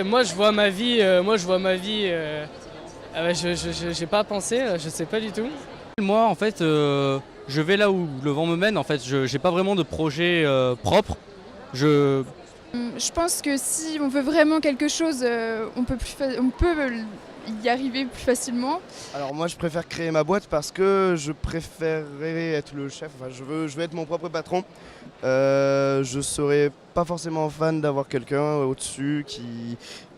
Moi je vois ma vie, j'ai pas pensé, je sais pas du tout. Moi, en fait, je vais là où le vent me mène. En fait, je n'ai pas vraiment de projet propre. Je, Je pense que si on veut vraiment quelque chose, on peut y arriver plus facilement. Alors moi je préfère créer ma boîte parce que je préférerais être le chef, enfin je veux être mon propre patron. Je serais pas forcément fan d'avoir quelqu'un au-dessus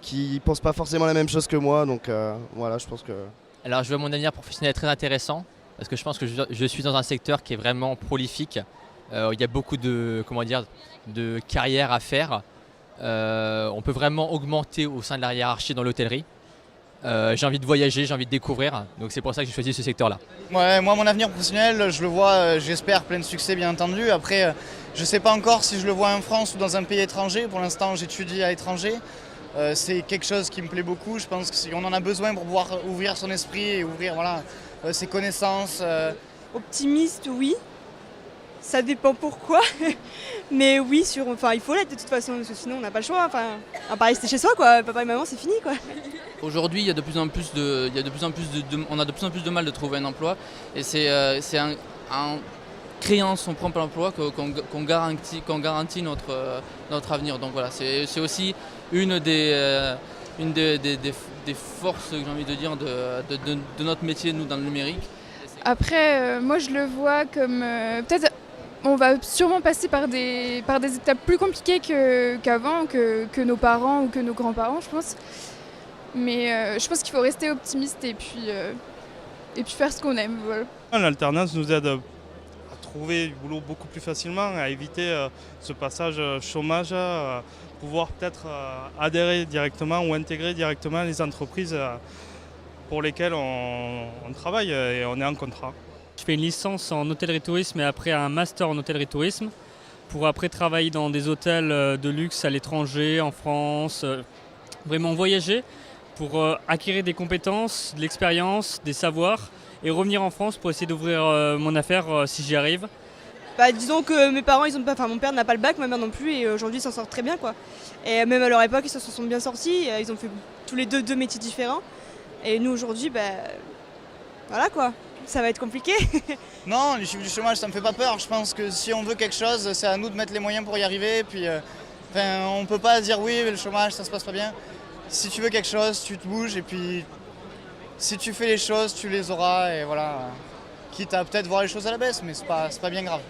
qui pense pas forcément la même chose que moi, donc voilà, je pense que... Alors je vois mon avenir professionnel très intéressant parce que je pense que je suis dans un secteur qui est vraiment prolifique. Il y a beaucoup de carrières à faire. On peut vraiment augmenter au sein de la hiérarchie dans l'hôtellerie. J'ai envie de voyager, j'ai envie de découvrir, donc c'est pour ça que j'ai choisi ce secteur-là. Ouais, moi mon avenir professionnel, je le vois, j'espère plein de succès bien entendu. Après, je ne sais pas encore si je le vois en France ou dans un pays étranger. Pour l'instant, j'étudie à l'étranger. C'est quelque chose qui me plaît beaucoup. Je pense qu'on en a besoin pour pouvoir ouvrir son esprit et ouvrir ses connaissances. Optimiste, oui. Ça dépend pourquoi. Mais oui, il faut l'être de toute façon, parce que sinon on n'a pas le choix. Enfin, on va pas rester chez soi, quoi. Papa et maman, c'est fini, quoi. Aujourd'hui, il y a de plus en plus on a de plus en plus de mal de trouver un emploi. Et c'est en créant son propre emploi qu'on garantit notre avenir. Donc voilà, c'est aussi une des forces, j'ai envie de dire, de notre métier, nous, dans le numérique. Après, moi je le vois comme peut-être on va sûrement passer par des étapes plus compliquées qu'avant, que nos parents ou que nos grands-parents, je pense. Mais je pense qu'il faut rester optimiste et puis faire ce qu'on aime. Voilà. L'alternance nous aide à trouver du boulot beaucoup plus facilement, à éviter ce passage chômage, à pouvoir peut-être adhérer directement ou intégrer directement les entreprises pour lesquelles on travaille et on est en contrat. Je fais une licence en hôtellerie-tourisme et après un master en hôtellerie-tourisme pour après travailler dans des hôtels de luxe à l'étranger, en France, vraiment voyager pour acquérir des compétences, de l'expérience, des savoirs et revenir en France pour essayer d'ouvrir mon affaire si j'y arrive. Disons que mes parents, mon père n'a pas le bac, ma mère non plus, et aujourd'hui ils s'en sortent très bien, quoi. Et même à leur époque, ils se sont bien sortis, ils ont fait tous les deux métiers différents. Et nous aujourd'hui, voilà quoi, ça va être compliqué. Non, les chiffres du chômage, ça me fait pas peur. Je pense que si on veut quelque chose, c'est à nous de mettre les moyens pour y arriver. Puis, on peut pas dire oui, le chômage, ça se passe pas bien. Si tu veux quelque chose, tu te bouges et puis si tu fais les choses, tu les auras et voilà. Quitte à peut-être voir les choses à la baisse, mais c'est pas bien grave.